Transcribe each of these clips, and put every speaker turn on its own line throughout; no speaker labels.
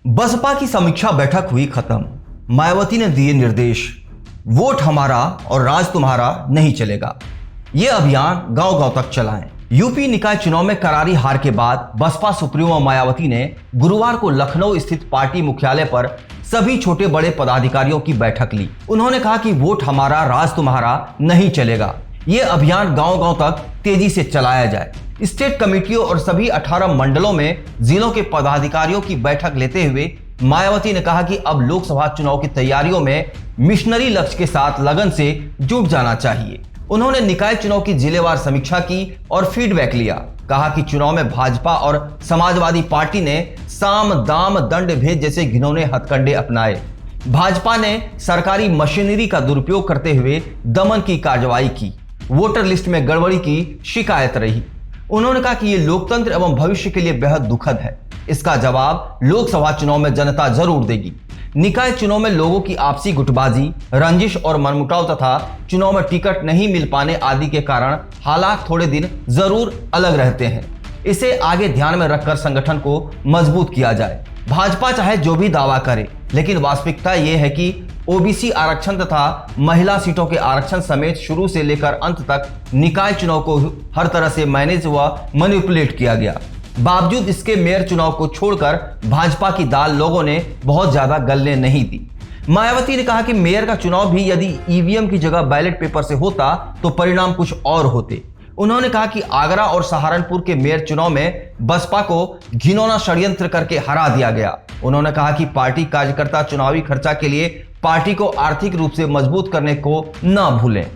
बसपा की समीक्षा बैठक हुई खत्म। मायावती ने दिए निर्देश, वोट हमारा और राज तुम्हारा नहीं चलेगा। यह अभियान गांव गांव तक चलाएं। यूपी निकाय चुनाव में करारी हार के बाद बसपा सुप्रीमो मायावती ने गुरुवार को लखनऊ स्थित पार्टी मुख्यालय पर सभी छोटे बड़े पदाधिकारियों की बैठक ली। उन्होंने कहा कि वोट हमारा राज तुम्हारा नहीं चलेगा। यह अभियान गांव गांव तक तेजी से चलाया जाए। स्टेट कमेटियों और सभी 18 मंडलों में जिलों के पदाधिकारियों की बैठक लेते हुए मायावती ने कहा कि अब लोकसभा चुनाव की तैयारियों में मिशनरी लक्ष्य के साथ लगन से जुट जाना चाहिए। उन्होंने निकाय चुनाव की जिलेवार समीक्षा की और फीडबैक लिया। कहा कि चुनाव में भाजपा और समाजवादी पार्टी ने साम दाम दंड भेद जैसे घिनौने हथकंडे अपनाए। भाजपा ने सरकारी मशीनरी का दुरुपयोग करते हुए दमन की कार्रवाई की। वोटर लिस्ट में गड़बड़ी की शिकायत रही। उन्होंने कहा कि यह लोकतंत्र एवं भविष्य के लिए बेहद दुखद है। इसका जवाब लोकसभा चुनाव में जनता जरूर देगी। निकाय चुनाव में लोगों की आपसी गुटबाजी, रंजिश और मनमुटाव तथा चुनाव में टिकट नहीं मिल पाने आदि के कारण हालात थोड़े दिन जरूर अलग रहते हैं। इसे आगे ध्यान में रखकर संगठन को मजबूत किया जाए। भाजपा चाहे जो भी दावा करे, लेकिन वास्तविकता यह है कि ओबीसी आरक्षण तथा महिला सीटों के आरक्षण समेत शुरू से लेकर अंत तक निकाय चुनाव को हर तरह से मैनेज व मैनिपुलेट किया गया। बावजूद इसके मेयर चुनाव को छोड़कर भाजपा की दाल लोगों ने बहुत ज्यादा गलने नहीं दी। मायावती ने कहा कि मेयर का चुनाव भी यदि ईवीएम की जगह बैलेट पेपर से होता तो परिणाम कुछ और होते। उन्होंने कहा कि आगरा और सहारनपुर के मेयर चुनाव में बसपा को घिनौना षड्यंत्र करके हरा दिया गया। उन्होंने कहा कि पार्टी कार्यकर्ता चुनावी खर्चा के लिए पार्टी को आर्थिक रूप से मजबूत करने को न भूलें।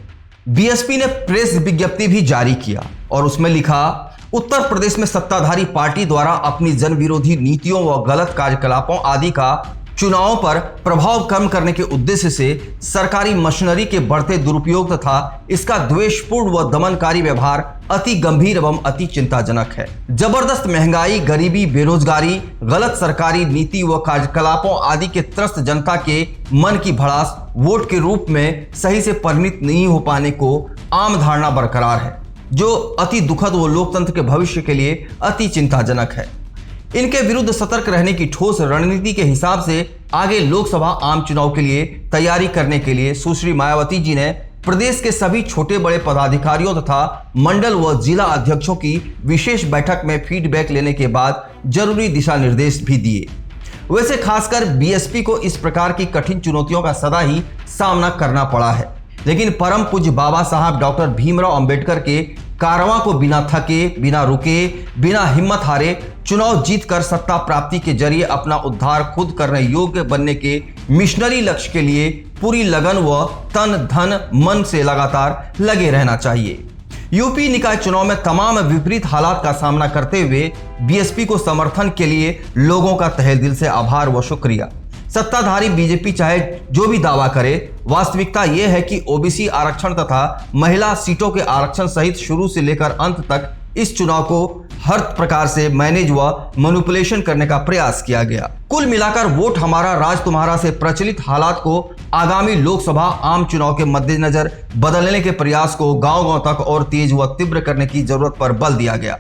बीएसपी ने प्रेस विज्ञप्ति भी जारी किया और उसमें लिखा, उत्तर प्रदेश में सत्ताधारी पार्टी द्वारा अपनी जन विरोधी नीतियों व गलत कार्यकलापों आदि का चुनावों पर प्रभाव कम करने के उद्देश्य से सरकारी मशीनरी के बढ़ते दुरुपयोग तथा इसका द्वेषपूर्ण व दमनकारी व्यवहार अति गंभीर एवं अति चिंताजनक है। जबरदस्त महंगाई, गरीबी, बेरोजगारी, गलत सरकारी नीति व कार्यकलापों आदि के त्रस्त जनता के मन की भड़ास वोट के रूप में सही से परिणत नहीं हो पाने को आम धारणा बरकरार है, जो अति दुखद व लोकतंत्र के भविष्य के लिए अति चिंताजनक है। इनके विरुद्ध सतर्क रहने की ठोस रणनीति के हिसाब से आगे लोकसभा आम चुनाव के लिए तैयारी करने के लिए सुश्री मायावती जी ने प्रदेश के सभी छोटे बड़े पदाधिकारियों तथा मंडल व जिला अध्यक्षों की विशेष बैठक में फीडबैक लेने के बाद जरूरी दिशा निर्देश भी दिए। वैसे खासकर बीएसपी को इस प्रकार की कठिन चुनौतियों का सदा ही सामना करना पड़ा है, लेकिन परम पूज्य बाबा साहब डॉक्टर भीमराव अंबेडकर के कारवां को बिना थके, बिना रुके, बिना हिम्मत हारे चुनाव जीतकर सत्ता प्राप्ति के जरिए अपना उद्धार खुद करने योग्य बनने के मिशनरी लक्ष्य के लिए पूरी लगन व तन धन मन से लगातार लगे रहना चाहिए। यूपी निकाय चुनाव में तमाम विपरीत हालात का सामना करते हुए बीएसपी को समर्थन के लिए लोगों का तहे दिल से आभार व शुक्रिया। सत्ताधारी बीजेपी चाहे जो भी दावा करे, वास्तविकता यह है कि ओबीसी आरक्षण तथा महिला सीटों के आरक्षण सहित शुरू से लेकर अंत तक इस चुनाव को हर प्रकार से मैनेज व मैनिपुलेशन करने का प्रयास किया गया। कुल मिलाकर वोट हमारा राज तुम्हारा से प्रचलित हालात को आगामी लोकसभा आम चुनाव के मद्देनजर बदलने के प्रयास को गांव-गांव तक और तेज व तीव्र करने की जरूरत पर बल दिया गया।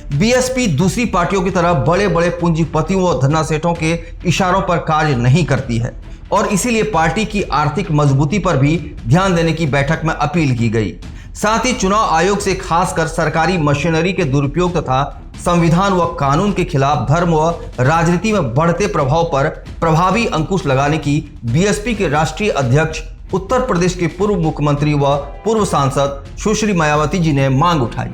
बीएसपी दूसरी पार्टियों की तरह बड़े बड़े पूंजीपतियों व धन्नासेठों के इशारों पर कार्य नहीं करती है और इसीलिए पार्टी की आर्थिक मजबूती पर भी ध्यान देने की बैठक में अपील की गई। साथ ही चुनाव आयोग से खासकर सरकारी मशीनरी के दुरुपयोग तथा संविधान व कानून के खिलाफ धर्म व राजनीति में बढ़ते प्रभाव पर प्रभावी अंकुश लगाने की बीएसपी के राष्ट्रीय अध्यक्ष, उत्तर प्रदेश के पूर्व मुख्यमंत्री व पूर्व सांसद सुश्री मायावती जी ने मांग उठाई।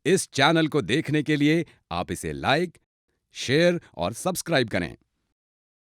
इस चैनल को देखने के लिए आप इसे लाइक, शेयर और सब्सक्राइब करें।